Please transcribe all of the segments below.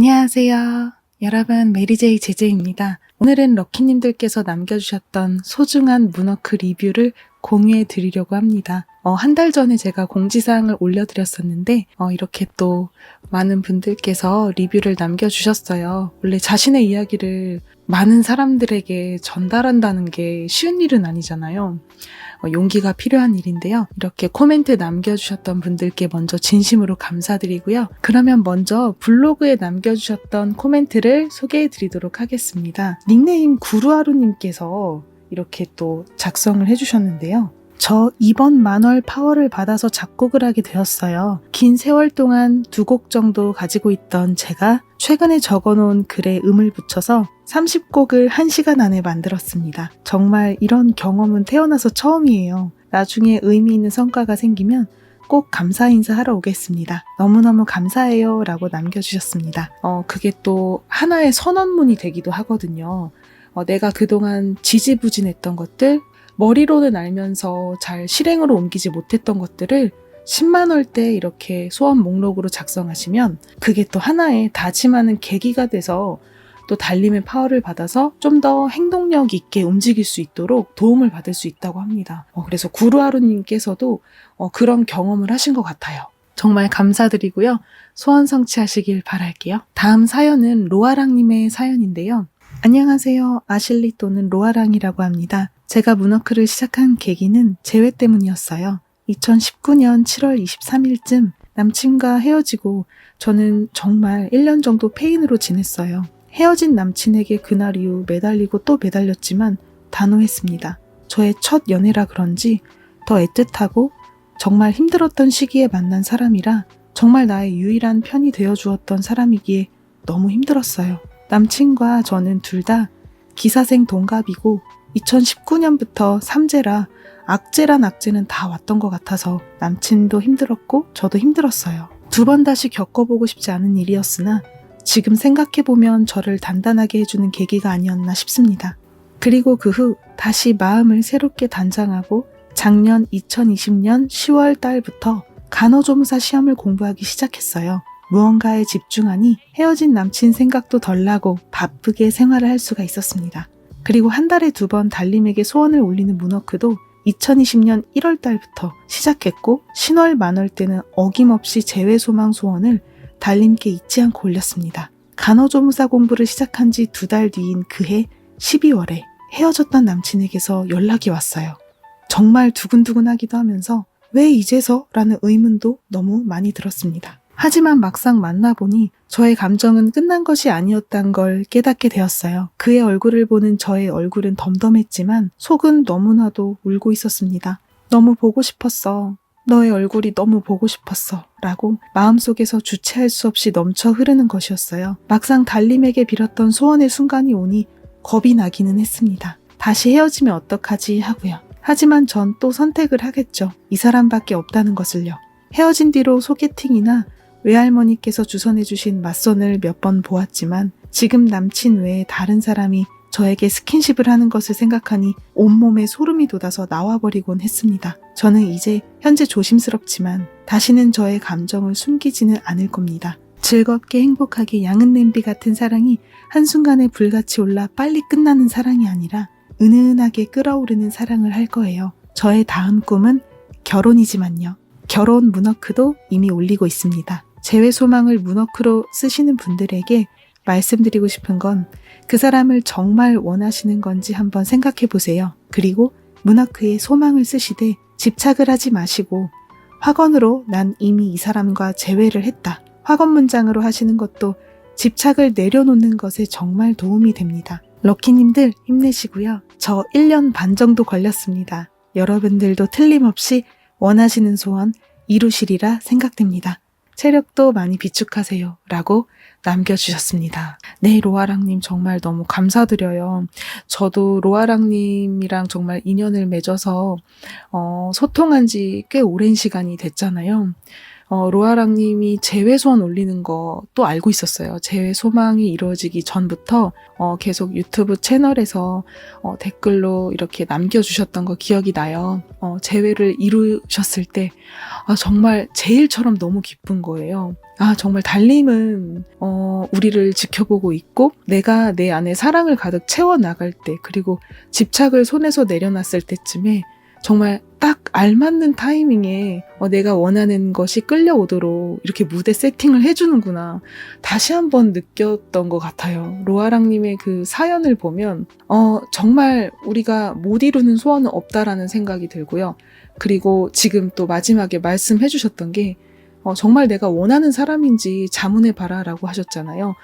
안녕하세요. 여러분, 메리제이 제제입니다. 오늘은 럭키님들께서 남겨주셨던 소중한 문워크 리뷰를 공유해 드리려고 합니다. 한 달 전에 제가 공지사항을 올려드렸었는데 이렇게 또 많은 분들께서 리뷰를 남겨주셨어요. 원래 자신의 이야기를 많은 사람들에게 전달한다는 게 쉬운 일은 아니잖아요. 용기가 필요한 일인데요. 이렇게 코멘트 남겨주셨던 분들께 먼저 진심으로 감사드리고요. 그러면 먼저 블로그에 남겨주셨던 코멘트를 소개해 드리도록 하겠습니다. 닉네임 구루하루님께서 이렇게 또 작성을 해주셨는데요. 저 이번 만월 파워를 받아서 작곡을 하게 되었어요. 긴 세월 동안 2곡 정도 가지고 있던 제가 최근에 적어놓은 글에 음을 붙여서 30곡을 1시간 안에 만들었습니다. 정말 이런 경험은 태어나서 처음이에요. 나중에 의미 있는 성과가 생기면 꼭 감사 인사하러 오겠습니다. 너무너무 감사해요 라고 남겨주셨습니다. 그게 또 하나의 선언문이 되기도 하거든요. 내가 그동안 지지부진했던 것들, 머리로는 알면서 잘 실행으로 옮기지 못했던 것들을 10만월 때 이렇게 소원 목록으로 작성하시면 그게 또 하나의 다짐하는 계기가 돼서 또 달림의 파워를 받아서 좀 더 행동력 있게 움직일 수 있도록 도움을 받을 수 있다고 합니다. 그래서 구루하루님께서도 그런 경험을 하신 것 같아요. 정말 감사드리고요. 소원 성취하시길 바랄게요. 다음 사연은 로아랑님의 사연인데요. 안녕하세요. 아실리 또는 로아랑이라고 합니다. 제가 문워크를 시작한 계기는 재회 때문이었어요. 2019년 7월 23일쯤 남친과 헤어지고 저는 정말 1년 정도 페인으로 지냈어요. 헤어진 남친에게 그날 이후 매달리고 또 매달렸지만 단호했습니다. 저의 첫 연애라 그런지 더 애틋하고 정말 힘들었던 시기에 만난 사람이라 정말 나의 유일한 편이 되어주었던 사람이기에 너무 힘들었어요. 남친과 저는 둘 다 기사생 동갑이고 2019년부터 삼재라 악재란 악재는 다 왔던 것 같아서 남친도 힘들었고 저도 힘들었어요. 2번 다시 겪어보고 싶지 않은 일이었으나 지금 생각해보면 저를 단단하게 해주는 계기가 아니었나 싶습니다. 그리고 그 후 다시 마음을 새롭게 단장하고 작년 2020년 10월 달부터 간호조무사 시험을 공부하기 시작했어요. 무언가에 집중하니 헤어진 남친 생각도 덜 나고 바쁘게 생활을 할 수가 있었습니다. 그리고 한 달에 2번 달림에게 소원을 올리는 문워크도 2020년 1월 달부터 시작했고 신월 만월 때는 어김없이 재회소망 소원을 달림께 잊지 않고 올렸습니다. 간호조무사 공부를 시작한 지 2달 뒤인 그해 12월에 헤어졌던 남친에게서 연락이 왔어요. 정말 두근두근하기도 하면서 왜 이제서? 라는 의문도 너무 많이 들었습니다. 하지만 막상 만나보니 저의 감정은 끝난 것이 아니었단 걸 깨닫게 되었어요. 그의 얼굴을 보는 저의 얼굴은 덤덤했지만 속은 너무나도 울고 있었습니다. 너무 보고 싶었어. 너의 얼굴이 너무 보고 싶었어. 라고 마음속에서 주체할 수 없이 넘쳐 흐르는 것이었어요. 막상 달림에게 빌었던 소원의 순간이 오니 겁이 나기는 했습니다. 다시 헤어지면 어떡하지 하고요. 하지만 전 또 선택을 하겠죠. 이 사람밖에 없다는 것을요. 헤어진 뒤로 소개팅이나 외할머니께서 주선해주신 맞선을 몇 번 보았지만 지금 남친 외에 다른 사람이 저에게 스킨십을 하는 것을 생각하니 온몸에 소름이 돋아서 나와버리곤 했습니다. 저는 이제 현재 조심스럽지만 다시는 저의 감정을 숨기지는 않을 겁니다. 즐겁게 행복하게 양은 냄비 같은 사랑이 한순간에 불같이 올라 빨리 끝나는 사랑이 아니라 은은하게 끓어오르는 사랑을 할 거예요. 저의 다음 꿈은 결혼이지만요. 결혼 문워크도 이미 올리고 있습니다. 재회소망을 문워크로 쓰시는 분들에게 말씀드리고 싶은 건 그 사람을 정말 원하시는 건지 한번 생각해 보세요. 그리고 문워크에 소망을 쓰시되 집착을 하지 마시고 확언으로 난 이미 이 사람과 재회를 했다. 확언 문장으로 하시는 것도 집착을 내려놓는 것에 정말 도움이 됩니다. 럭키님들 힘내시고요. 저 1년 반 정도 걸렸습니다. 여러분들도 틀림없이 원하시는 소원 이루시리라 생각됩니다. 체력도 많이 비축하세요. 라고 남겨주셨습니다. 네, 로아랑님 정말 너무 감사드려요. 저도 로아랑님이랑 정말 인연을 맺어서 소통한 지 꽤 오랜 시간이 됐잖아요. 로아랑님이 재회 소원 올리는 거 또 알고 있었어요. 재회 소망이 이루어지기 전부터 계속 유튜브 채널에서 댓글로 이렇게 남겨주셨던 거 기억이 나요. 재회를 이루셨을 때 정말 제일처럼 너무 기쁜 거예요. 정말 달님은 우리를 지켜보고 있고 내가 내 안에 사랑을 가득 채워나갈 때, 그리고 집착을 손에서 내려놨을 때쯤에 정말 딱 알맞는 타이밍에 내가 원하는 것이 끌려오도록 이렇게 무대 세팅을 해주는구나, 다시 한번 느꼈던 것 같아요. 로아랑님의 그 사연을 보면 정말 우리가 못 이루는 소원은 없다라는 생각이 들고요. 그리고 지금 또 마지막에 말씀해 주셨던 게 정말 내가 원하는 사람인지 자문해봐라 라고 하셨잖아요.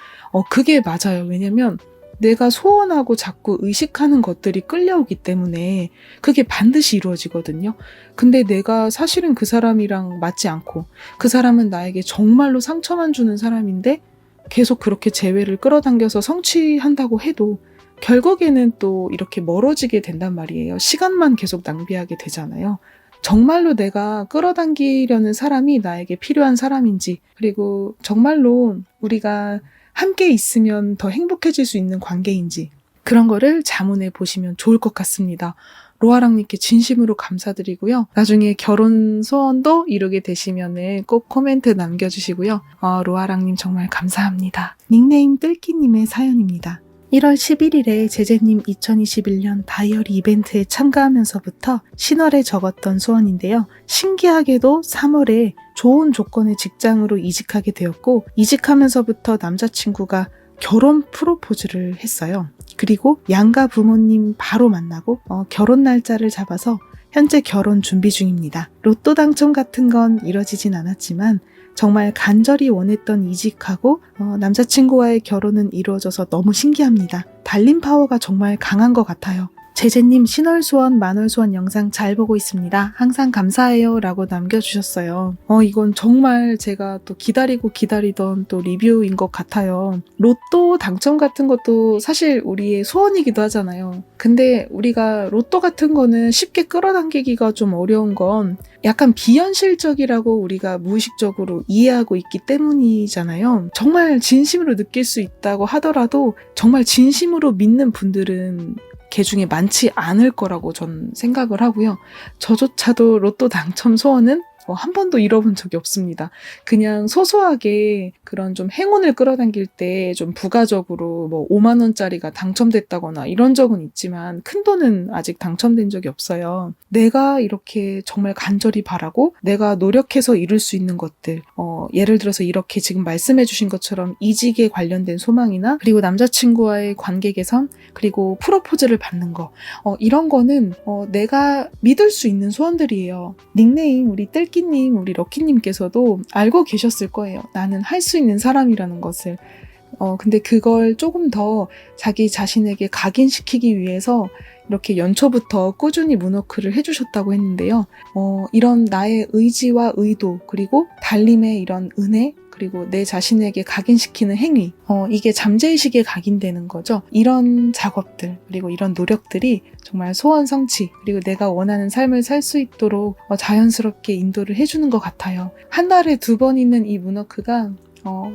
그게 맞아요. 왜냐면 내가 소원하고 자꾸 의식하는 것들이 끌려오기 때문에 그게 반드시 이루어지거든요. 근데 내가 사실은 그 사람이랑 맞지 않고, 그 사람은 나에게 정말로 상처만 주는 사람인데 계속 그렇게 재회를 끌어당겨서 성취한다고 해도 결국에는 또 이렇게 멀어지게 된단 말이에요. 시간만 계속 낭비하게 되잖아요. 정말로 내가 끌어당기려는 사람이 나에게 필요한 사람인지, 그리고 정말로 우리가 함께 있으면 더 행복해질 수 있는 관계인지, 그런 거를 자문해 보시면 좋을 것 같습니다. 로아랑님께 진심으로 감사드리고요. 나중에 결혼 소원도 이루게 되시면 꼭 코멘트 남겨주시고요. 로아랑님 정말 감사합니다. 닉네임 뜰끼님의 사연입니다. 1월 11일에 제제님 2021년 다이어리 이벤트에 참가하면서부터 신월에 적었던 소원인데요. 신기하게도 3월에 좋은 조건의 직장으로 이직하게 되었고, 이직하면서부터 남자친구가 결혼 프로포즈를 했어요. 그리고 양가 부모님 바로 만나고 결혼 날짜를 잡아서 현재 결혼 준비 중입니다. 로또 당첨 같은 건 이뤄지진 않았지만 정말 간절히 원했던 이직하고 남자친구와의 결혼은 이루어져서 너무 신기합니다. 달림 파워가 정말 강한 것 같아요. 제제님 신월소원, 만월소원 영상 잘 보고 있습니다. 항상 감사해요 라고 남겨주셨어요. 이건 정말 제가 또 기다리던 또 리뷰인 것 같아요. 로또 당첨 같은 것도 사실 우리의 소원이기도 하잖아요. 근데 우리가 로또 같은 거는 쉽게 끌어당기기가 좀 어려운 건 약간 비현실적이라고 우리가 무의식적으로 이해하고 있기 때문이잖아요. 정말 진심으로 느낄 수 있다고 하더라도 정말 진심으로 믿는 분들은 개 중에 많지 않을 거라고 전 생각을 하고요. 저조차도 로또 당첨 소원은 한 번도 잃어본 적이 없습니다. 그냥 소소하게 그런 좀 행운을 끌어당길 때 좀 부가적으로 5만 원짜리가 당첨됐다거나 이런 적은 있지만 큰 돈은 아직 당첨된 적이 없어요. 내가 이렇게 정말 간절히 바라고 내가 노력해서 이룰 수 있는 것들, 예를 들어서 이렇게 지금 말씀해 주신 것처럼 이직에 관련된 소망이나, 그리고 남자친구와의 관계 개선, 그리고 프로포즈를 받는 거, 이런 거는 내가 믿을 수 있는 소원들이에요. 닉네임 우리 뜰끼님, 우리 럭키님께서도 알고 계셨을 거예요. 나는 할 수 있는 사람이라는 것을. 근데 그걸 조금 더 자기 자신에게 각인시키기 위해서 이렇게 연초부터 꾸준히 문워크를 해주셨다고 했는데요. 이런 나의 의지와 의도, 그리고 달림의 이런 은혜, 그리고 내 자신에게 각인시키는 행위, 이게 잠재의식에 각인되는 거죠. 이런 작업들, 그리고 이런 노력들이 정말 소원 성취, 그리고 내가 원하는 삶을 살 수 있도록 자연스럽게 인도를 해주는 것 같아요. 한 달에 2번 있는 이 문워크가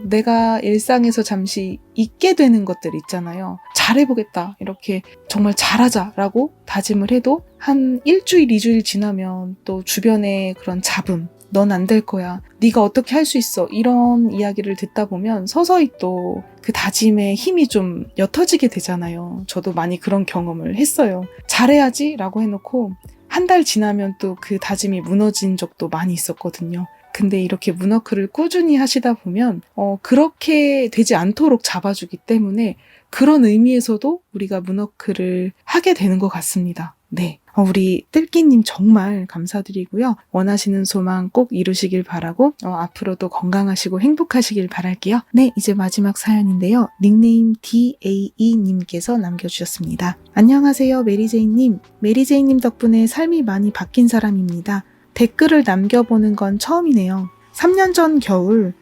내가 일상에서 잠시 잊게 되는 것들 있잖아요. 잘해보겠다, 이렇게 정말 잘하자라고 다짐을 해도 한 1주일, 2주일 지나면 또 주변에 그런 잡음, 넌 안 될 거야, 네가 어떻게 할 수 있어, 이런 이야기를 듣다 보면 서서히 또 그 다짐의 힘이 좀 옅어지게 되잖아요. 저도 많이 그런 경험을 했어요. 잘해야지 라고 해놓고 한 달 지나면 또 그 다짐이 무너진 적도 많이 있었거든요. 근데 이렇게 문워크를 꾸준히 하시다 보면 그렇게 되지 않도록 잡아주기 때문에 그런 의미에서도 우리가 문워크를 하게 되는 것 같습니다. 네, 우리 뜰끼님 정말 감사드리고요. 원하시는 소망 꼭 이루시길 바라고 앞으로도 건강하시고 행복하시길 바랄게요. 네, 이제 마지막 사연인데요. 닉네임 DAE님께서 남겨주셨습니다. 안녕하세요, 메리제이님. 메리제이님 덕분에 삶이 많이 바뀐 사람입니다. 댓글을 남겨보는 건 처음이네요. 3년 전 겨울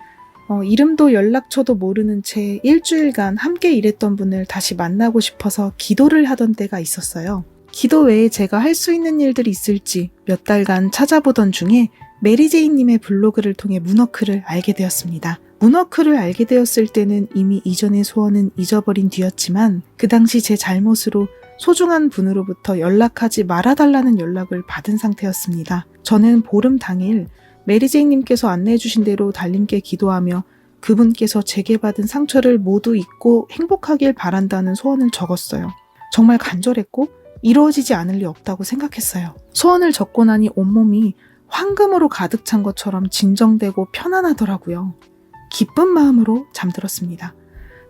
이름도 연락처도 모르는 채 일주일간 함께 일했던 분을 다시 만나고 싶어서 기도를 하던 때가 있었어요. 기도 외에 제가 할 수 있는 일들이 있을지 몇 달간 찾아보던 중에 메리제이님의 블로그를 통해 문워크를 알게 되었습니다. 문워크를 알게 되었을 때는 이미 이전의 소원은 잊어버린 뒤였지만 그 당시 제 잘못으로 소중한 분으로부터 연락하지 말아달라는 연락을 받은 상태였습니다. 저는 보름 당일 메리제이님께서 안내해 주신 대로 달님께 기도하며 그분께서 제게 받은 상처를 모두 잊고 행복하길 바란다는 소원을 적었어요. 정말 간절했고 이루어지지 않을 리 없다고 생각했어요. 소원을 적고 나니 온몸이 황금으로 가득 찬 것처럼 진정되고 편안하더라고요. 기쁜 마음으로 잠들었습니다.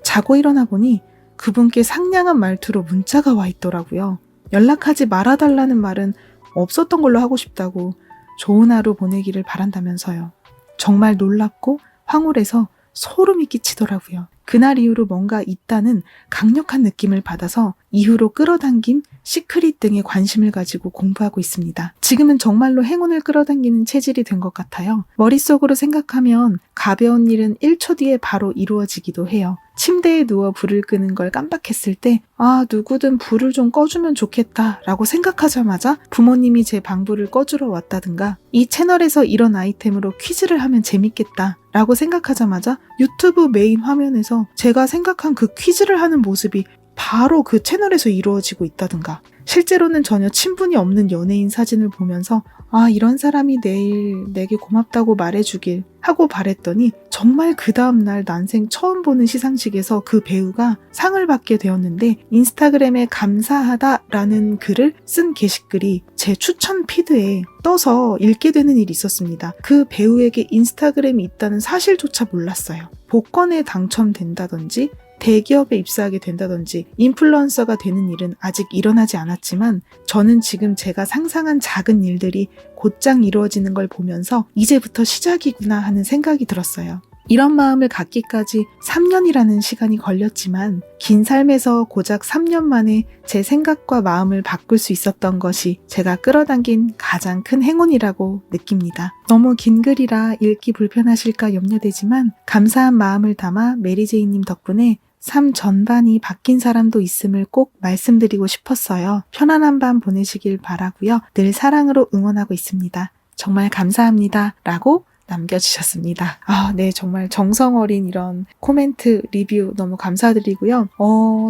자고 일어나 보니 그분께 상냥한 말투로 문자가 와 있더라고요. 연락하지 말아달라는 말은 없었던 걸로 하고 싶다고 좋은 하루 보내기를 바란다면서요. 정말 놀랍고 황홀해서 소름이 끼치더라고요. 그날 이후로 뭔가 있다는 강력한 느낌을 받아서 이후로 끌어당김, 시크릿 등에 관심을 가지고 공부하고 있습니다. 지금은 정말로 행운을 끌어당기는 체질이 된 것 같아요. 머릿속으로 생각하면 가벼운 일은 1초 뒤에 바로 이루어지기도 해요. 침대에 누워 불을 끄는 걸 깜빡했을 때 누구든 불을 좀 꺼주면 좋겠다 라고 생각하자마자 부모님이 제 방불을 꺼주러 왔다든가 이 채널에서 이런 아이템으로 퀴즈를 하면 재밌겠다 라고 생각하자마자 유튜브 메인 화면에서 제가 생각한 그 퀴즈를 하는 모습이 바로 그 채널에서 이루어지고 있다든가 실제로는 전혀 친분이 없는 연예인 사진을 보면서 이런 사람이 내일 내게 고맙다고 말해주길 하고 바랬더니 정말 그 다음날 난생 처음 보는 시상식에서 그 배우가 상을 받게 되었는데 인스타그램에 감사하다라는 글을 쓴 게시글이 제 추천 피드에 떠서 읽게 되는 일이 있었습니다. 그 배우에게 인스타그램이 있다는 사실조차 몰랐어요. 복권에 당첨된다든지 대기업에 입사하게 된다든지 인플루언서가 되는 일은 아직 일어나지 않았지만 저는 지금 제가 상상한 작은 일들이 곧장 이루어지는 걸 보면서 이제부터 시작이구나 하는 생각이 들었어요. 이런 마음을 갖기까지 3년이라는 시간이 걸렸지만 긴 삶에서 고작 3년 만에 제 생각과 마음을 바꿀 수 있었던 것이 제가 끌어당긴 가장 큰 행운이라고 느낍니다. 너무 긴 글이라 읽기 불편하실까 염려되지만 감사한 마음을 담아 메리제이님 덕분에 삶 전반이 바뀐 사람도 있음을 꼭 말씀드리고 싶었어요. 편안한 밤 보내시길 바라고요. 늘 사랑으로 응원하고 있습니다. 정말 감사합니다. 라고 남겨주셨습니다. 네, 정말 정성 어린 이런 코멘트 리뷰 너무 감사드리고요.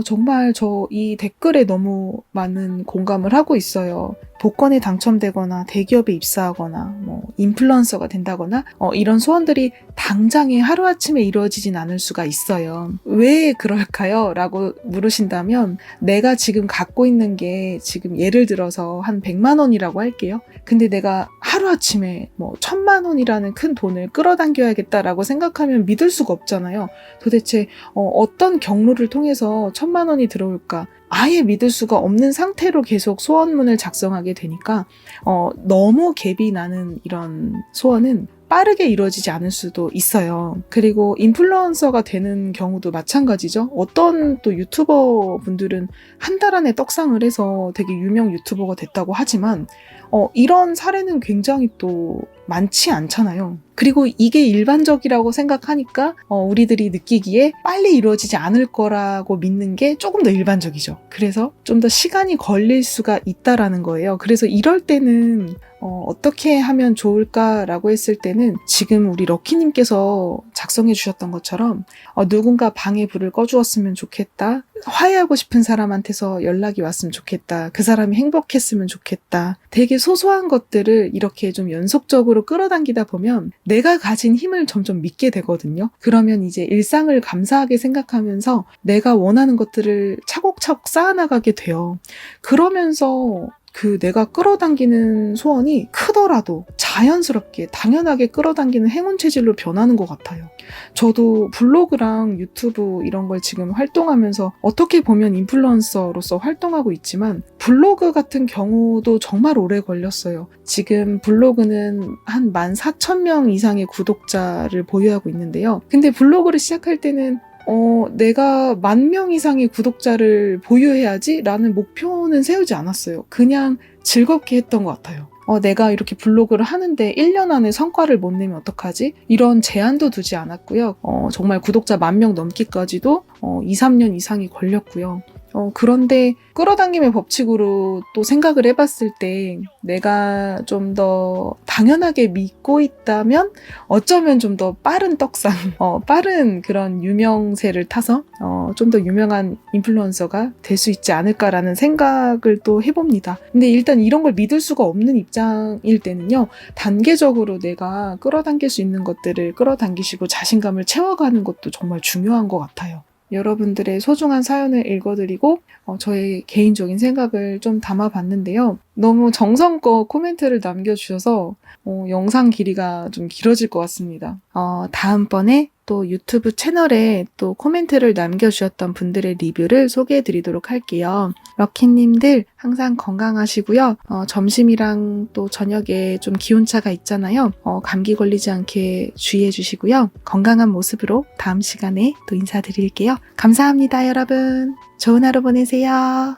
정말 저 이 댓글에 너무 많은 공감을 하고 있어요. 복권에 당첨되거나 대기업에 입사하거나 인플루언서가 된다거나 이런 소원들이 당장에 하루아침에 이루어지진 않을 수가 있어요. 왜 그럴까요? 라고 물으신다면 내가 지금 갖고 있는 게 지금 예를 들어서 한 100만 원이라고 할게요. 근데 내가 하루아침에 1000만 원이라는 큰 돈을 끌어당겨야겠다라고 생각하면 믿을 수가 없잖아요. 도대체 어떤 경로를 통해서 1000만 원이 들어올까? 아예 믿을 수가 없는 상태로 계속 소원문을 작성하게 되니까 너무 갭이 나는 이런 소원은 빠르게 이루어지지 않을 수도 있어요. 그리고 인플루언서가 되는 경우도 마찬가지죠. 어떤 또 유튜버 분들은 한 달 안에 떡상을 해서 되게 유명 유튜버가 됐다고 하지만 이런 사례는 굉장히 또 많지 않잖아요. 그리고 이게 일반적이라고 생각하니까 우리들이 느끼기에 빨리 이루어지지 않을 거라고 믿는 게 조금 더 일반적이죠. 그래서 좀 더 시간이 걸릴 수가 있다라는 거예요. 그래서 이럴 때는 어떻게 하면 좋을까라고 했을 때는 지금 우리 럭키님께서 작성해 주셨던 것처럼 누군가 방에 불을 꺼주었으면 좋겠다. 화해하고 싶은 사람한테서 연락이 왔으면 좋겠다. 그 사람이 행복했으면 좋겠다. 되게 소소한 것들을 이렇게 좀 연속적으로 끌어당기다 보면 내가 가진 힘을 점점 믿게 되거든요. 그러면 이제 일상을 감사하게 생각하면서 내가 원하는 것들을 차곡차곡 쌓아나가게 돼요. 그러면서 내가 끌어당기는 소원이 크더라도 자연스럽게 당연하게 끌어당기는 행운 체질로 변하는 것 같아요. 저도 블로그랑 유튜브 이런 걸 지금 활동하면서 어떻게 보면 인플루언서로서 활동하고 있지만 블로그 같은 경우도 정말 오래 걸렸어요. 지금 블로그는 한 14,000명 이상의 구독자를 보유하고 있는데요. 근데 블로그를 시작할 때는 내가 10,000명 이상의 구독자를 보유해야지 라는 목표는 세우지 않았어요. 그냥 즐겁게 했던 것 같아요. 내가 이렇게 블로그를 하는데 1년 안에 성과를 못 내면 어떡하지? 이런 제한도 두지 않았고요. 정말 구독자 10,000명 넘기까지도 2, 3년 이상이 걸렸고요. 그런데 끌어당김의 법칙으로 또 생각을 해봤을 때 내가 좀 더 당연하게 믿고 있다면 어쩌면 좀 더 빠른 떡상, 빠른 그런 유명세를 타서 좀 더 유명한 인플루언서가 될 수 있지 않을까라는 생각을 또 해봅니다. 근데 일단 이런 걸 믿을 수가 없는 입장일 때는요, 단계적으로 내가 끌어당길 수 있는 것들을 끌어당기시고 자신감을 채워가는 것도 정말 중요한 것 같아요. 여러분들의 소중한 사연을 읽어드리고 저의 개인적인 생각을 좀 담아봤는데요. 너무 정성껏 코멘트를 남겨주셔서 영상 길이가 좀 길어질 것 같습니다. 다음번에 또 유튜브 채널에 또 코멘트를 남겨주셨던 분들의 리뷰를 소개해드리도록 할게요. 럭키님들 항상 건강하시고요. 점심이랑 또 저녁에 좀 기온차가 있잖아요. 감기 걸리지 않게 주의해주시고요. 건강한 모습으로 다음 시간에 또 인사드릴게요. 감사합니다, 여러분. 좋은 하루 보내세요.